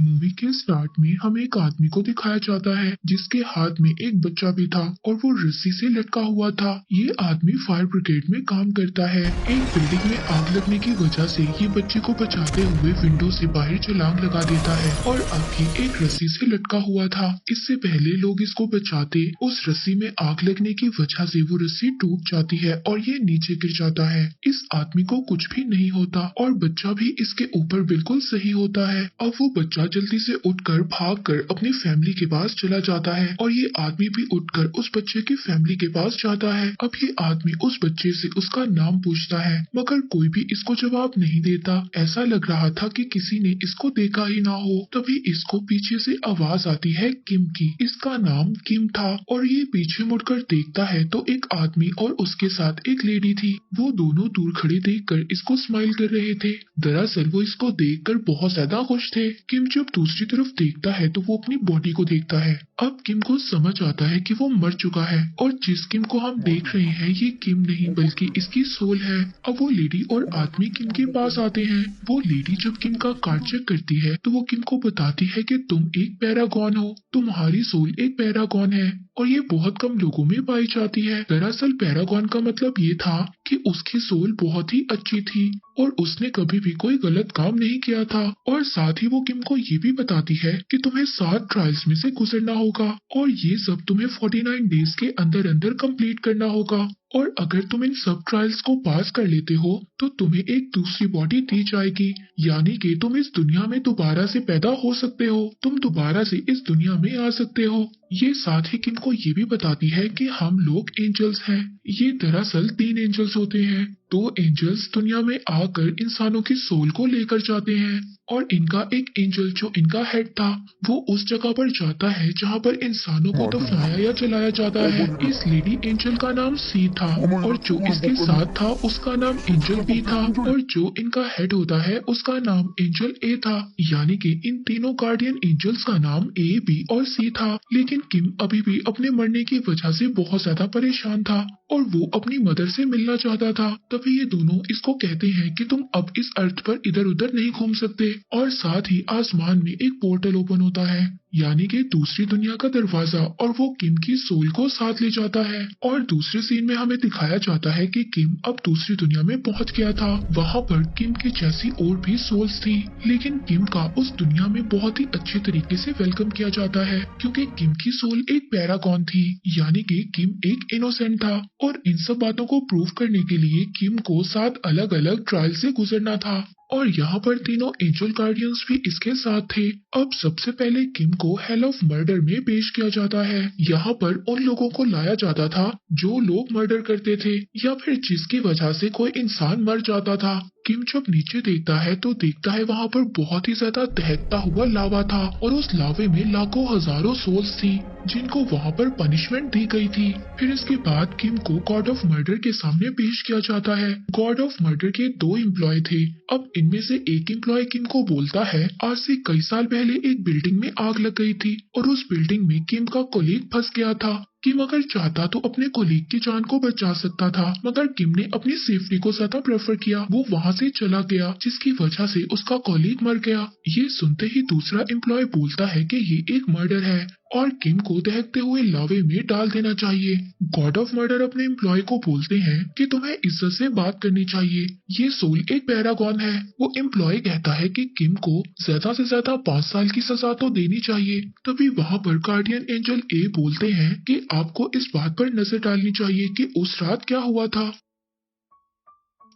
Movie के start में हमें एक आदमी को दिखाया जाता है जिसके हाथ में एक बच्चा भी था और वो रस्सी से लटका हुआ था। ये आदमी फायर ब्रिगेड में काम करता है। एक बिल्डिंग में आग लगने की वजह से ये बच्चे को बचाते हुए विंडो से बाहर छलांग लगा देता है और अब ये एक रस्सी से लटका हुआ था। इससे पहले लोग इसको बचाते उस रस्सी में आग लगने की वजह से वो रस्सी टूट जाती है और ये नीचे गिर जाता है। इस आदमी को कुछ भी नहीं होता और बच्चा भी इसके ऊपर बिल्कुल सही होता है। अब वो बच्चा जल्दी से उठकर भागकर अपनी फैमिली के पास चला जाता है और ये आदमी भी उठकर उस बच्चे की फैमिली के पास जाता है। अब ये आदमी उस बच्चे से उसका नाम पूछता है मगर कोई भी इसको जवाब नहीं देता। ऐसा लग रहा था कि किसी ने इसको देखा ही ना हो। तभी इसको पीछे से आवाज आती है किम की। इसका नाम किम था और ये पीछे मुड़कर देखता है तो एक आदमी और उसके साथ एक लेडी थी। वो दोनों दूर खड़े देखकर इसको स्माइल कर रहे थे। दरअसल वो इसको देखकर बहुत ज्यादा खुश थे। किम जब दूसरी तरफ देखता है तो वो अपनी बॉडी को देखता है। अब किम को समझ आता है कि वो मर चुका है और जिस किम को हम देख रहे हैं ये किम नहीं बल्कि इसकी सोल है। अब वो लेडी और आदमी किम के पास आते हैं। वो लेडी जब किम का कार्ड चेक करती है तो वो किम को बताती है कि तुम एक पैरागॉन हो, तुम्हारी सोल एक पैरागॉन है और ये बहुत कम लोगों में पाई जाती है। दरअसल पैरागॉन का मतलब ये था कि उसकी सोल बहुत ही अच्छी थी और उसने कभी भी कोई गलत काम नहीं किया था। और साथ ही वो किम को ये भी बताती है कि तुम्हें 7 ट्रायल्स में से गुजरना होगा और ये सब तुम्हें 49 डेज के अंदर अंदर कंप्लीट करना होगा। और अगर तुम इन सब ट्रायल्स को पास कर लेते हो तो तुम्हें एक दूसरी बॉडी दी जाएगी, यानी कि तुम इस दुनिया में दोबारा से पैदा हो सकते हो, तुम दोबारा से इस दुनिया में आ सकते हो। ये साथ ही किम को ये भी बताती है कि हम लोग एंजल्स हैं। ये दरअसल 3 एंजल्स होते हैं। 2 एंजल्स दुनिया में आकर इंसानों की सोल को लेकर जाते हैं और इनका एक एंजल जो इनका हेड था वो उस जगह पर जाता है जहाँ पर इंसानों को दफनाया या जलाया जाता है। इस लेडी एंजल का नाम सी था और जो इसके साथ था उसका नाम एंजल बी था और जो इनका हेड होता है उसका नाम एंजल ए था। यानी कि इन तीनों गार्डियन एंजल्स का नाम ए, बी और सी था। लेकिन किम अभी भी अपने मरने की वजह से बहुत ज्यादा परेशान था और वो अपनी मदर से मिलना चाहता था। तभी ये दोनों इसको कहते हैं कि तुम अब इस अर्थ पर इधर उधर नहीं घूम सकते और साथ ही आसमान में एक पोर्टल ओपन होता है, यानी कि दूसरी दुनिया का दरवाजा, और वो किम की सोल को साथ ले जाता है। और दूसरे सीन में हमें दिखाया जाता है कि किम अब दूसरी दुनिया में पहुंच गया था। वहां पर किम की जैसी और भी सोल्स थी, लेकिन किम का उस दुनिया में बहुत ही अच्छे तरीके से वेलकम किया जाता है क्योंकि किम की सोल एक पैरागॉन थी, यानी कि किम एक इनोसेंट था। और इन सब बातों को प्रूव करने के लिए किम को 7 अलग अलग ट्रायल से गुजरना था और यहाँ पर तीनों एंजल गार्डियंस भी इसके साथ थे। अब सबसे पहले किम को हेल ऑफ मर्डर में पेश किया जाता है। यहाँ पर उन लोगों को लाया जाता था जो लोग मर्डर करते थे या फिर जिसकी वजह से कोई इंसान मर जाता था। किम जब नीचे देखता है तो देखता है वहाँ पर बहुत ही ज्यादा दहकता हुआ लावा था और उस लावे में लाखों हजारों सोल्स थी जिनको वहाँ पर पनिशमेंट दी गई थी। फिर इसके बाद किम को गॉड ऑफ मर्डर के सामने पेश किया जाता है। गॉड ऑफ मर्डर के 2 एम्प्लॉय थे। अब इनमें से एक एम्प्लॉय किम को बोलता है आज से कई साल पहले एक बिल्डिंग में आग लग गई थी और उस बिल्डिंग में किम का कोलीग फंस गया था। किम अगर चाहता तो अपने कोलीग की जान को बचा सकता था, मगर किम ने अपनी सेफ्टी को ज्यादा प्रेफर किया। वो वहाँ से चला गया जिसकी वजह से उसका कोलीग मर गया। ये सुनते ही दूसरा एम्प्लॉय बोलता है कि ये एक मर्डर है और किम को दहकते हुए लावे में डाल देना चाहिए। गॉड ऑफ मर्डर अपने एम्प्लॉय को बोलते हैं कि तुम्हें इज्जत से बात करनी चाहिए, ये सोल एक पैरागॉन है। वो एम्प्लॉय कहता है कि किम को ज्यादा से ज्यादा 5 साल की सजा तो देनी चाहिए। तभी वहाँ पर गार्डियन एंजल ए बोलते हैं कि आपको इस बात पर नजर डालनी चाहिए कि उस रात क्या हुआ था।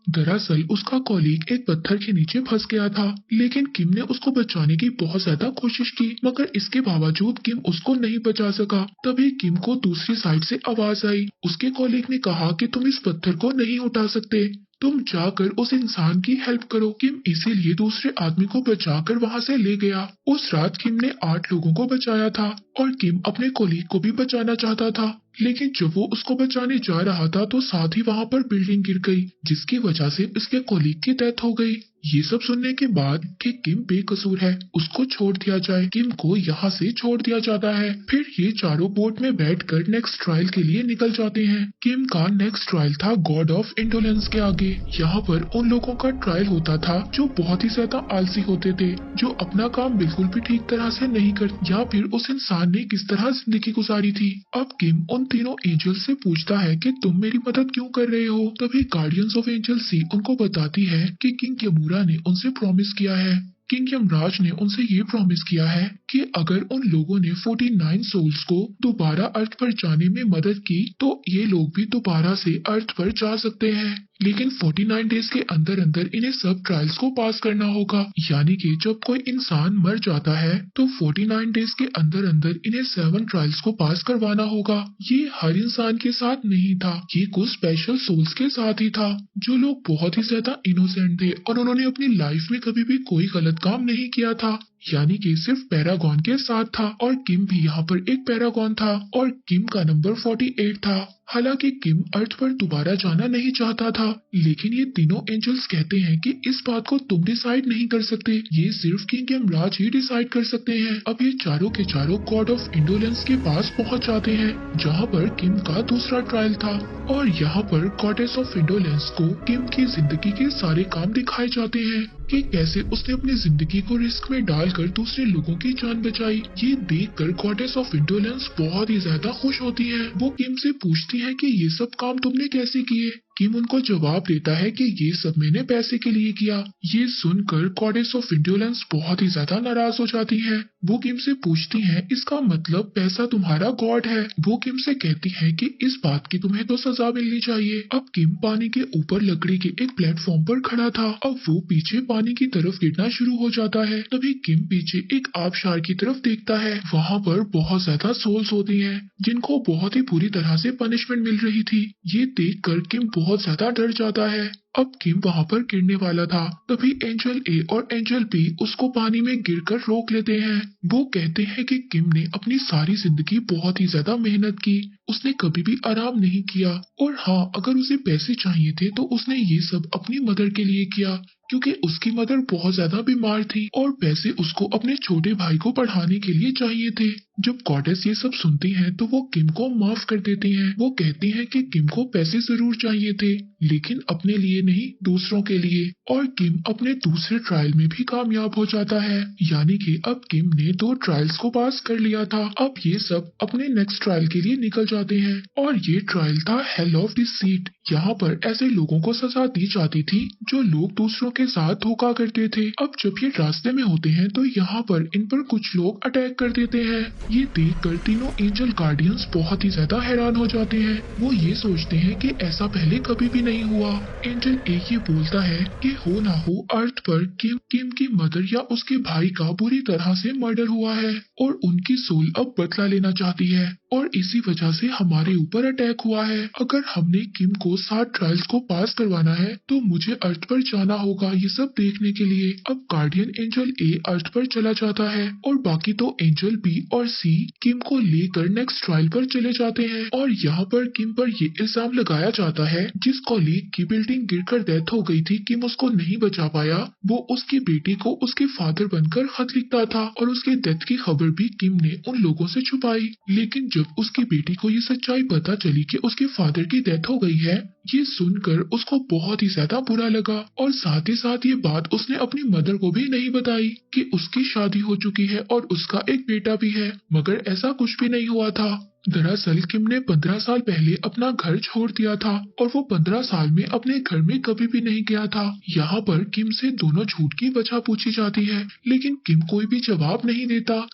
दरअसल उसका कॉलीग एक पत्थर के नीचे फंस गया था, लेकिन किम ने उसको बचाने की बहुत ज्यादा कोशिश की, मगर इसके बावजूद किम उसको नहीं बचा सका। तभी किम को दूसरी साइड से आवाज आई। उसके कॉलीग ने कहा कि तुम इस पत्थर को नहीं उठा सकते, तुम जाकर उस इंसान की हेल्प करो। किम इसीलिए दूसरे आदमी को बचाकर वहां से ले गया। उस रात किम ने 8 लोगों को बचाया था और किम अपने कोलीग को भी बचाना चाहता था। लेकिन जब वो उसको बचाने जा रहा था तो साथ ही वहां पर बिल्डिंग गिर गई, जिसकी वजह से उसके कॉलीग की डेथ हो गई। ये सब सुनने के बाद कि किम बेकसूर है, उसको छोड़ दिया जाए, किम को यहाँ से छोड़ दिया जाता है। फिर ये चारों बोट में बैठकर नेक्स्ट ट्रायल के लिए निकल जाते हैं। किम का नेक्स्ट ट्रायल था गॉड ऑफ इंडोलेंस के आगे। यहाँ पर उन लोगों का ट्रायल होता था जो बहुत ही ज्यादा आलसी होते थे, जो अपना काम बिल्कुल भी ठीक तरह से नहीं करते, या फिर उस इंसान ने किस तरह जिंदगी गुजारी थी। अब किम उन तीनों एंजल से पूछता है कि तुम मेरी मदद क्यों कर रहे हो। तभी गार्डियंस ऑफ एंजल सी उनको बताती है कि किंग यमूरा ने उनसे प्रॉमिस किया है, किंग यमराज ने उनसे ये प्रॉमिस किया है कि अगर उन लोगों ने 49 सोल्स को दोबारा अर्थ पर जाने में मदद की तो ये लोग भी दोबारा से अर्थ पर जा सकते हैं, लेकिन 49 डेज के अंदर अंदर इन्हें सब ट्रायल्स को पास करना होगा। यानी कि जब कोई इंसान मर जाता है तो 49 डेज के अंदर अंदर इन्हें 7 ट्रायल्स को पास करवाना होगा। ये हर इंसान के साथ नहीं था, ये कुछ स्पेशल सोल्स के साथ ही था, जो लोग बहुत ही ज्यादा इनोसेंट थे और उन्होंने अपनी लाइफ में कभी भी कोई गलत काम नहीं किया था, यानी कि सिर्फ पैरागॉन के साथ था। और किम भी यहाँ पर एक पैरागॉन था और किम का नंबर 48 था। हालांकि किम अर्थ पर दोबारा जाना नहीं चाहता था, लेकिन ये तीनों एंजल्स कहते हैं कि इस बात को तुम डिसाइड नहीं कर सकते, ये सिर्फ किंग यमराज ही डिसाइड कर सकते हैं। अब ये चारों के चारों गॉड ऑफ इंडोलेंस के पास पहुंच जाते हैं, जहां पर किम का दूसरा ट्रायल था। और यहाँ पर गॉडेस ऑफ इंडोलेंस को किम की जिंदगी के सारे काम दिखाए जाते हैं कि कैसे उसने अपनी जिंदगी को रिस्क में डालकर दूसरे लोगों की जान बचाई। ये देखकर गॉडेस ऑफ इंडोलेंस बहुत ही ज्यादा खुश होती है। वो किम से पूछती है कि ये सब काम तुमने कैसे किए। किम उनको जवाब देता है कि ये सब मैंने पैसे के लिए किया। ये सुनकर गॉडेस ऑफ इंडोलेंस बहुत ही ज्यादा नाराज हो जाती है। वो किम से पूछती है इसका मतलब पैसा तुम्हारा गॉड है। वो किम से कहती है कि इस बात की तुम्हें तो सजा मिलनी चाहिए। अब किम पानी के ऊपर लकड़ी के एक प्लेटफॉर्म पर खड़ा था, अब वो पीछे पानी की तरफ गिरना शुरू हो जाता है। तभी किम पीछे एक आबशार की तरफ देखता है, वहाँ पर बहुत ज्यादा सोल्स होती हैं, जिनको बहुत ही बुरी तरह से पनिशमेंट मिल रही थी। ये देखकर किम बहुत ज्यादा डर जाता है। अब किम वहाँ पर गिरने वाला था, तभी एंजल ए और एंजल बी उसको पानी में गिरकर रोक लेते हैं। वो कहते हैं कि किम ने अपनी सारी जिंदगी बहुत ही ज्यादा मेहनत की, उसने कभी भी आराम नहीं किया, और हाँ, अगर उसे पैसे चाहिए थे तो उसने ये सब अपनी मदर के लिए किया, क्योंकि उसकी मदर बहुत ज्यादा बीमार थी और पैसे उसको अपने छोटे भाई को पढ़ाने के लिए चाहिए थे। जब गॉडेस ये सब सुनती हैं तो वो किम को माफ कर देती हैं। वो कहती हैं कि किम को पैसे जरूर चाहिए थे, लेकिन अपने लिए नहीं, दूसरों के लिए। और किम अपने दूसरे ट्रायल में भी कामयाब हो जाता है, यानी कि अब किम ने 2 ट्रायल्स को पास कर लिया था। अब ये सब अपने नेक्स्ट ट्रायल के लिए निकल जाते हैं और ये ट्रायल था हेल ऑफ डिसीट। यहाँ पर ऐसे लोगों को सजा दी जाती थी जो लोग दूसरों के साथ धोखा करते थे। अब जब ये रास्ते में होते हैं तो यहाँ पर इन पर कुछ लोग अटैक कर देते हैं। ये देखकर तीनों एंजल गार्डियंस बहुत ही ज्यादा हैरान हो जाते हैं। वो ये सोचते हैं कि ऐसा पहले कभी भी नहीं हुआ। एंजल एक ये बोलता है कि हो ना हो अर्थ पर किम की मदर या उसके भाई का बुरी तरह से मर्डर हुआ है और उनकी सोल अब बदला लेना चाहती है और इसी वजह से हमारे ऊपर अटैक हुआ है। अगर हमने किम को 7 ट्रायल्स को पास करवाना है तो मुझे अर्थ पर जाना होगा ये सब देखने के लिए। अब गार्डियन एंजल ए अर्थ पर चला जाता है और बाकी तो एंजल बी और सी किम को लेकर नेक्स्ट ट्रायल पर चले जाते हैं। और यहाँ पर किम पर ये इल्जाम लगाया जाता है जिस कॉलीग की बिल्डिंग गिरकर डेथ हो गई थी, किम उसको नहीं बचा पाया, वो उसकी बेटी को उसके फादर बनकर खत लिखता था और उसके डेथ की खबर भी किम ने उन लोगों से छुपाई। लेकिन जब उसकी बेटी को ये सच्चाई पता चली कि उसके फादर की डेथ हो गई है, ये सुनकर उसको बहुत ही ज्यादा बुरा लगा और साथ ही साथ ये बात उसने अपनी मदर को भी नहीं बताई कि उसकी शादी हो चुकी है और उसका एक बेटा भी है, मगर ऐसा कुछ भी नहीं हुआ था। दरअसल किम ने 15 साल पहले अपना घर छोड़ दिया था और वो 15 साल में अपने घर में कभी भी नहीं गया था। यहाँ पर किम से दोनों झूठ की वजह पूछी जाती है, लेकिन किम कोई भी जवाब नहीं देता।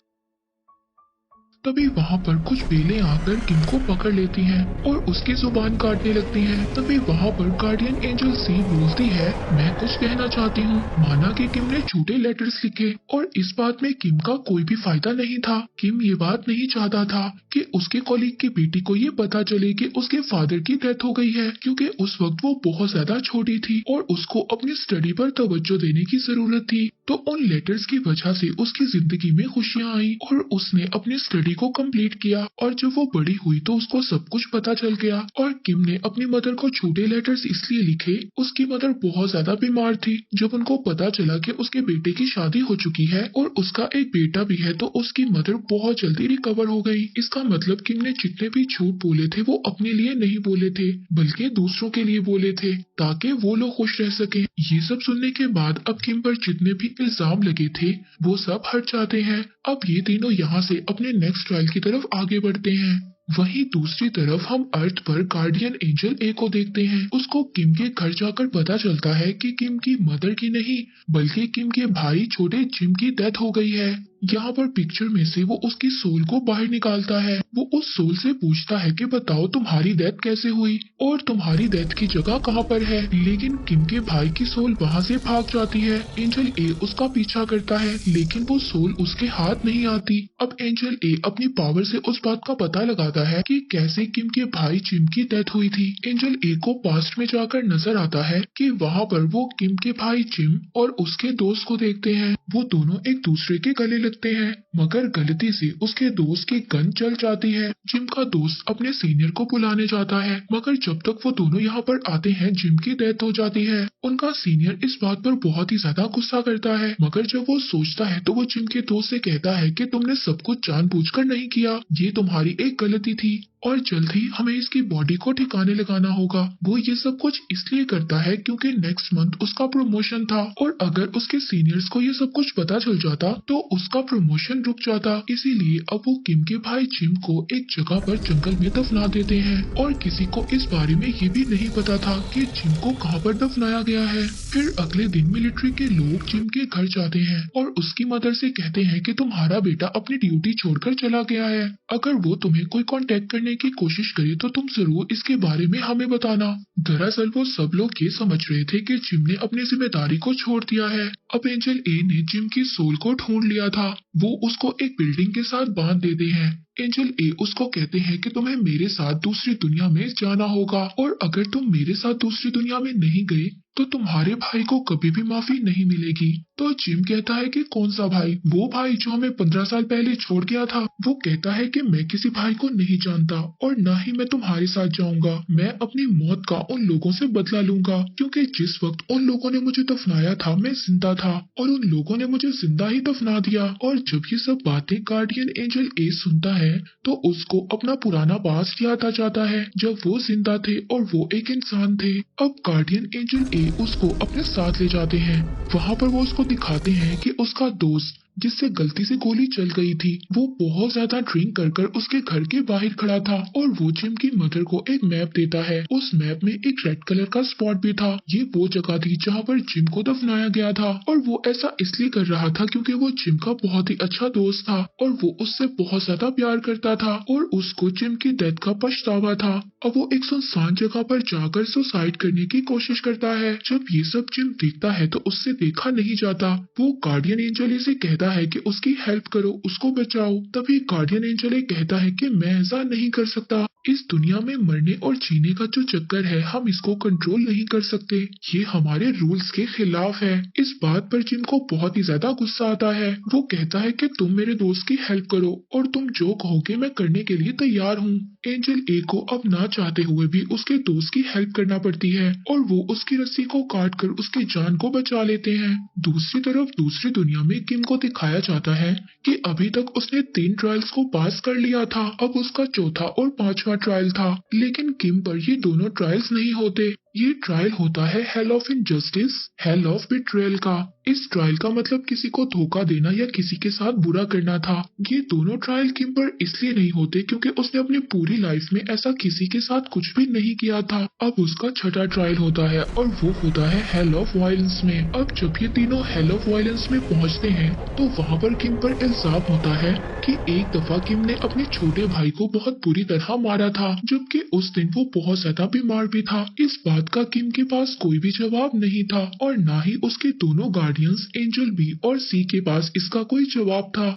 तभी वहाँ पर कुछ बेलें आकर किम को पकड़ लेती हैं और उसकी जुबान काटने लगती हैं। तभी वहाँ पर गार्डियन एंजल सी बोलती है, मैं कुछ कहना चाहती हूँ। माना कि किम ने झूठे लेटर्स लिखे और इस बात में किम का कोई भी फायदा नहीं था। किम ये बात नहीं चाहता था कि उसके कॉलीग की बेटी को ये पता चले कि उसके फादर की डेथ हो गई है, क्योंकि उस वक्त वो बहुत ज्यादा छोटी थी और उसको अपनी स्टडी पर तवज्जो देने की जरूरत थी। तो उन लेटर्स की वजह से उसकी जिंदगी में खुशियाँ आई और उसने अपनी स्टडी को कंप्लीट किया और जब वो बड़ी हुई तो उसको सब कुछ पता चल गया और किम ने अपनी मदर को छोटे लेटर्स इसलिए लिखे। उसकी मदर बहुत ज्यादा बीमार थी। जब उनको पता चला कि उसके बेटे की शादी हो चुकी है और उसका एक बेटा भी है तो उसकी मदर बहुत जल्दी रिकवर हो गई। इसका मतलब किम ने जितने भी झूठ बोले थे वो अपने लिए नहीं बोले थे बल्कि दूसरों के लिए बोले थे ताकि वो लोग खुश रह सके। ये सब सुनने के बाद अब किम पर जितने भी इल्जाम लगे थे वो सब हट जाते हैं। अब ये तीनों यहाँ से अपने नेक्स्ट ट्रायल की तरफ आगे बढ़ते हैं। वहीं दूसरी तरफ हम अर्थ पर गार्डियन एंजल ए को देखते हैं। उसको किम के घर जाकर पता चलता है कि किम की मदर की नहीं बल्कि किम के भाई छोटे जिम की डेथ हो गई है। यहाँ पर पिक्चर में से वो उसकी सोल को बाहर निकालता है। वो उस सोल से पूछता है कि बताओ तुम्हारी डेथ कैसे हुई और तुम्हारी डेथ की जगह कहाँ पर है। लेकिन किम के भाई की सोल वहाँ से भाग जाती है। एंजल ए उसका पीछा करता है लेकिन वो सोल उसके हाथ नहीं आती। अब एंजल ए अपनी पावर से उस बात का पता लगाता है कि कैसे किम के भाई जिम की डेथ हुई थी। एंजल ए को पास्ट में जाकर नजर आता है कि वहाँ पर वो किम के भाई जिम और उसके दोस्त को देखते हैं। वो दोनों एक दूसरे के गले लगते हैं मगर गलती से उसके दोस्त की गन चल जाती है। जिम का दोस्त अपने सीनियर को बुलाने जाता है मगर जब तक वो दोनों यहाँ पर आते हैं जिम की डेथ हो जाती है। उनका सीनियर इस बात पर बहुत ही ज्यादा गुस्सा करता है मगर जब वो सोचता है तो वो जिम के दोस्त से कहता है कि तुमने सब कुछ जानबूझकर नहीं किया, ये तुम्हारी एक गलती थी और जल्द ही हमें इसकी बॉडी को ठिकाने लगाना होगा। वो ये सब कुछ इसलिए करता है क्योंकि नेक्स्ट मंथ उसका प्रमोशन था और अगर उसके सीनियर्स को ये सब कुछ पता चल जाता तो उसका प्रमोशन रुक जाता। इसीलिए अब वो किम के भाई जिम को एक जगह पर जंगल में दफना देते हैं और किसी को इस बारे में ये भी नहीं पता था कि जिम को कहाँ पर दफनाया गया है। फिर अगले दिन मिलिट्री के लोग जिम के घर जाते हैं और उसकी मदर से कहते हैं कि तुम्हारा बेटा अपनी ड्यूटी छोड़कर चला गया है। अगर वो तुम्हें कोई कांटेक्ट करने की कोशिश करे तो तुम जरूर इसके बारे में हमें बताना। दरअसल वो सब लोग ये समझ रहे थे कि जिम ने अपनी जिम्मेदारी को छोड़ दिया है। अब एंजल ए ने जिम की सोल को ढूंढ लिया था। वो उसको एक बिल्डिंग के साथ बांध देते हैं। एंजल ए उसको कहते हैं कि तुम्हें मेरे साथ दूसरी दुनिया में जाना होगा और अगर तुम मेरे साथ दूसरी दुनिया में नहीं गए तो तुम्हारे भाई को कभी भी माफी नहीं मिलेगी। तो जिम कहता है कि कौन सा भाई? वो भाई जो हमें 15 साल पहले छोड़ गया था। वो कहता है कि मैं किसी भाई को नहीं जानता और न ही मैं तुम्हारे साथ जाऊंगा। मैं अपनी मौत का उन लोगों से बदला लूंगा क्योंकि जिस वक्त उन लोगों ने मुझे दफनाया था मैं जिंदा था और उन लोगों ने मुझे जिंदा ही दफना दिया। और जब ये सब बातें गार्डियन एंजल ए सुनता है तो उसको अपना पुराना पास्ट याद आ जाता है जब वो जिंदा थे और वो एक इंसान थे। अब गार्डियन एंजल ए उसको अपने साथ ले जाते हैं। वहाँ पर वो उसको दिखाते हैं कि उसका दोस्त जिससे गलती से गोली चल गई थी वो बहुत ज्यादा ड्रिंक कर उसके घर के बाहर खड़ा था और वो जिम की मदर को एक मैप देता है। उस मैप में एक रेड कलर का स्पॉट भी था। ये वो जगह थी जहाँ पर जिम को दफनाया गया था और वो ऐसा इसलिए कर रहा था क्योंकि वो जिम का बहुत ही अच्छा दोस्त था और वो उससे बहुत ज्यादा प्यार करता था और उसको जिम की डेथ का पछतावा था। अब वो एक सुनसान जगह पर जाकर सुसाइड करने की कोशिश करता है। जब ये सब जिम देखता है तो उससे देखा नहीं जाता। वो गार्डियन एंजल से कहता है कि उसकी हेल्प करो, उसको बचाओ। तभी गार्डियन एंजल कहता है कि मैं ऐसा नहीं कर सकता। इस दुनिया में मरने और जीने का जो चक्कर है हम इसको कंट्रोल नहीं कर सकते। ये हमारे रूल्स के खिलाफ है। इस बात पर जिम को बहुत ही ज्यादा गुस्सा आता है। वो कहता है कि तुम मेरे दोस्त की हेल्प करो और तुम जो कहोगे मैं करने के लिए तैयार हूँ। एंजल ए को अब ना चाहते हुए भी उसके दोस्त की हेल्प करना पड़ती है और वो उसकी रस्सी को काट कर उसकी जान को बचा लेते हैं। दूसरी तरफ दूसरी दुनिया में किम को दिखाया जाता है कि अभी तक उसने 3 ट्रायल्स को पास कर लिया था। अब उसका चौथा और 5वां ट्रायल था लेकिन किम पर ये दोनों ट्रायल्स नहीं होते। ये ट्रायल होता है hell of injustice, hell of betrayal का। इस ट्रायल का मतलब किसी को धोखा देना या किसी के साथ बुरा करना था। ये दोनों ट्रायल किम पर इसलिए नहीं होते क्योंकि उसने अपनी पूरी लाइफ में ऐसा किसी के साथ कुछ भी नहीं किया था। अब उसका छठा ट्रायल होता है और वो होता है हेल ऑफ वायलेंस में। अब जब ये तीनों हेल ऑफ वायलेंस में पहुंचते हैं तो वहाँ पर किम पर इल्जाम होता है कि एक दफा किम ने अपने छोटे भाई को बहुत बुरी तरह मारा था जबकि उस दिन वो बहुत ज्यादा बीमार भी था। इस बात का किम के पास कोई भी जवाब नहीं था और ना ही उसके दोनों गार्डियंस एंजल बी और सी के पास इसका कोई जवाब था।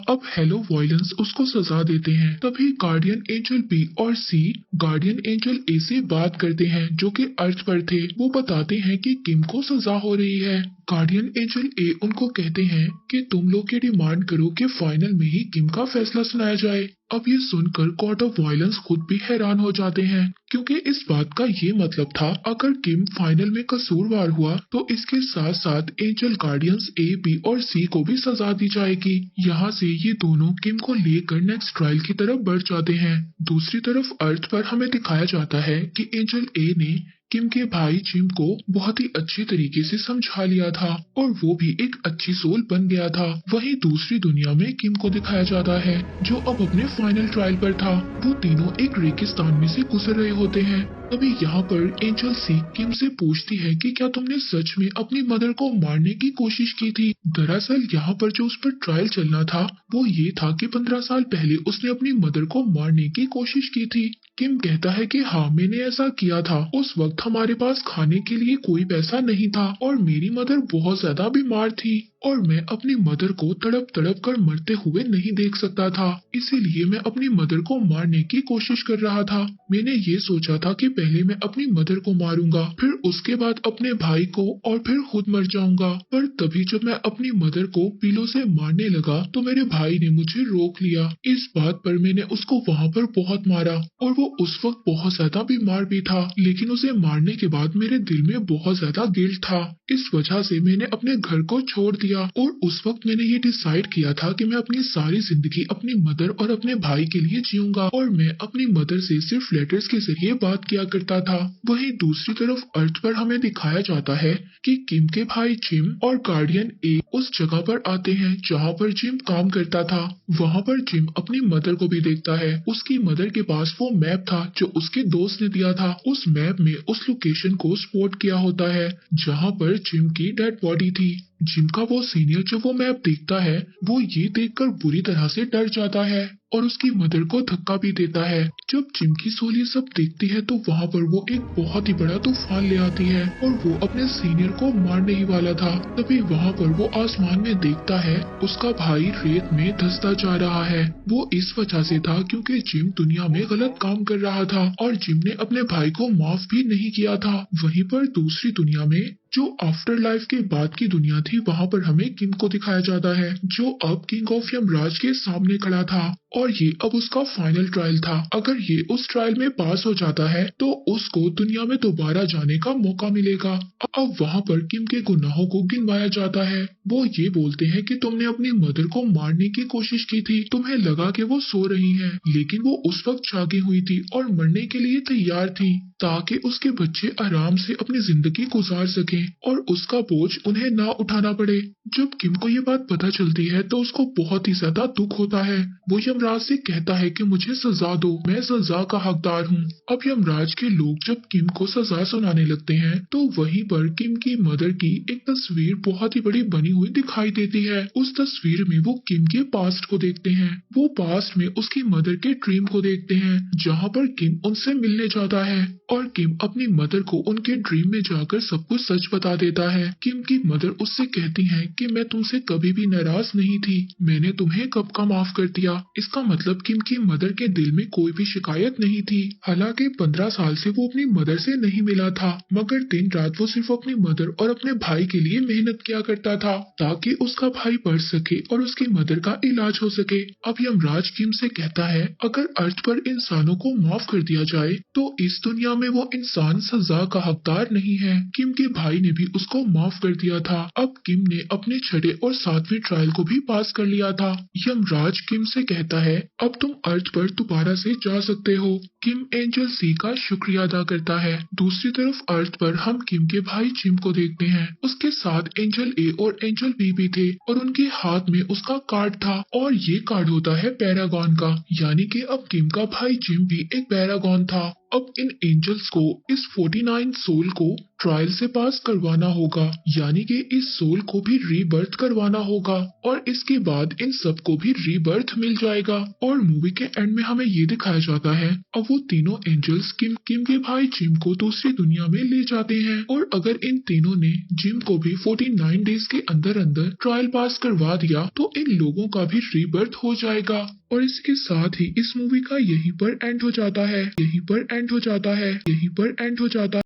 अब हेलो वायलेंस उसको सजा देते हैं। तभी गार्डियन एंजल बी और सी गार्डियन एंजल ए से बात करते हैं जो कि अर्थ पर थे। वो बताते हैं कि किम को सजा हो रही है। गार्डियन एंजल ए उनको कहते हैं कि तुम लोग ये डिमांड करो कि फाइनल में ही किम का फैसला सुनाया जाए। अब ये सुनकर गॉड ऑफ वायलेंस खुद भी हैरान हो जाते हैं क्योंकि इस बात का ये मतलब था अगर किम फाइनल में कसूरवार हुआ तो इसके साथ साथ एंजल गार्डियंस ए बी और सी को भी सजा दी जाएगी। यहाँ से ये दोनों किम को लेकर नेक्स्ट ट्रायल की तरफ बढ़ जाते हैं। दूसरी तरफ अर्थ पर हमें दिखाया जाता है कि एंजल ए ने किम के भाई जिम को बहुत ही अच्छे तरीके से समझा लिया था और वो भी एक अच्छी सोल बन गया था। वहीं दूसरी दुनिया में किम को दिखाया जाता है जो अब अपने फाइनल ट्रायल पर था। वो तीनों एक रेगिस्तान में से गुजर रहे होते हैं। तभी यहाँ पर एंजल सी किम से पूछती है कि क्या तुमने सच में अपनी मदर को मारने की कोशिश की थी। दरअसल यहाँ पर जो उस पर ट्रायल चलना था वो ये था कि 15 साल पहले उसने अपनी मदर को मारने की कोशिश की थी। किम कहता है कि हाँ मैंने ऐसा किया था। उस वक्त हमारे पास खाने के लिए कोई पैसा नहीं था और मेरी मदर बहुत ज्यादा बीमार थी और मैं अपनी मदर को तड़प तड़प कर मरते हुए नहीं देख सकता था, इसीलिए मैं अपनी मदर को मारने की कोशिश कर रहा था। मैंने ये सोचा था कि पहले मैं अपनी मदर को मारूंगा, फिर उसके बाद अपने भाई को और फिर खुद मर जाऊंगा। पर तभी जब मैं अपनी मदर को पीलों से मारने लगा तो मेरे भाई ने मुझे रोक लिया। इस बात पर मैंने उसको वहाँ पर बहुत मारा और वो उस वक्त बहुत ज्यादा बीमार भी था, लेकिन उसे मारने के बाद मेरे दिल में बहुत ज्यादा गिल्ट था। इस वजह से मैंने अपने घर को छोड़ दिया और उस वक्त मैंने ये डिसाइड किया था कि मैं अपनी सारी जिंदगी अपनी मदर और अपने भाई के लिए जीऊंगा और मैं अपनी मदर से सिर्फ लेटर्स के जरिए बात किया करता था। वहीं दूसरी तरफ अर्थ पर हमें दिखाया जाता है कि किम के भाई जिम और गार्डियन ए उस जगह पर आते हैं जहाँ पर जिम काम करता था। वहाँ पर जिम अपनी मदर को भी देखता है। उसकी मदर के पास वो मैप था जो उसके दोस्त ने दिया था। उस मैप में उस लोकेशन को स्पॉट किया होता है जहाँ पर जिम की डेड बॉडी थी। जिम का वो सीनियर जब वो मैप देखता है वो ये देखकर बुरी तरह से डर जाता है और उसकी मदर को धक्का भी देता है। जब जिम की सोल ये सब देखती है तो वहाँ पर वो एक बहुत ही बड़ा तूफान ले आती है और वो अपने सीनियर को मारने ही वाला था। तभी वहाँ पर वो आसमान में देखता है उसका भाई रेत में धंसता जा रहा है। वो इस वजह से था क्योंकि जिम दुनिया में गलत काम कर रहा था और जिम ने अपने भाई को माफ भी नहीं किया था। वहीं पर दूसरी दुनिया में जो आफ्टर लाइफ के बाद की दुनिया थी वहाँ पर हमें किम को दिखाया जाता है जो अब किंग ऑफ यमराज के सामने खड़ा था और ये अब उसका फाइनल ट्रायल था। अगर ये उस ट्रायल में पास हो जाता है तो उसको दुनिया में दोबारा जाने का मौका मिलेगा। अब वहाँ पर किम के गुनाहों को गिनवाया जाता है। वो ये बोलते हैं कि तुमने अपनी मदर को मारने की कोशिश की थी, तुम्हें लगा कि वो सो रही हैं, लेकिन वो उस वक्त जागी हुई थी और मरने के लिए तैयार थी ताकि उसके बच्चे आराम से अपनी जिंदगी गुजार सकें और उसका बोझ उन्हें ना उठाना पड़े। जब किम को ये बात पता चलती है तो उसको बहुत ही ज्यादा दुख होता है। वो यमराज से कहता है कि मुझे सजा दो, मैं सजा का हकदार हूँ। अब यमराज के लोग जब किम को सजा सुनाने लगते हैं तो वहीं पर किम की मदर की एक तस्वीर बहुत ही बड़ी बनी हुई दिखाई देती है। उस तस्वीर में वो किम के पास्ट को देखते हैं। वो पास्ट में उसकी मदर के ड्रीम को देखते हैं जहाँ पर किम उनसे मिलने जाता है और किम अपनी मदर को उनके ड्रीम में जाकर सब कुछ सच बता देता है। किम की मदर उससे कहती हैं कि मैं तुमसे कभी भी नाराज नहीं थी, मैंने तुम्हें कब का माफ कर दिया। इसका मतलब किम की मदर के दिल में कोई भी शिकायत नहीं थी। हालांकि 15 साल से वो अपनी मदर से नहीं मिला था, मगर दिन रात वो सिर्फ अपनी मदर और अपने भाई के लिए मेहनत किया करता था ताकि उसका भाई बढ़ सके और उसकी मदर का इलाज हो सके। अब यमराज किम से कहता है अगर अर्थ पर इंसानों को माफ कर दिया जाए तो इस दुनिया में वो इंसान सजा का हकदार नहीं है। किम के भाई ने भी उसको माफ कर दिया था। अब किम ने अपने छठे और 7वें ट्रायल को भी पास कर लिया था। यमराज किम से कहता है अब तुम अर्थ पर दोबारा से जा सकते हो। किम एंजल सी का शुक्रिया अदा करता है। दूसरी तरफ अर्थ पर हम किम के भाई जिम को देखते हैं। उसके साथ एंजल ए और एंजल बी भी थे और उनके हाथ में उसका कार्ड था और ये कार्ड होता है पैरागॉन का, यानी कि अब किम का भाई जिम भी एक पैरागॉन था। अब इन एंजल्स को इस 49 सोल को ट्रायल से पास करवाना होगा, यानी कि इस सोल को भी रीबर्थ करवाना होगा और इसके बाद इन सबको भी रीबर्थ मिल जाएगा। और मूवी के एंड में हमें ये दिखाया जाता है अब वो तीनों एंजल्स किम के भाई जिम को दूसरी दुनिया में ले जाते हैं और अगर इन तीनों ने जिम को भी 49 डेज के अंदर अंदर ट्रायल पास करवा दिया तो इन लोगों का भी रीबर्थ हो जाएगा। और इसके साथ ही इस मूवी का यहीं पर एंड हो जाता है, यहीं पर एंड हो जाता है, यहीं पर एंड हो जाता है।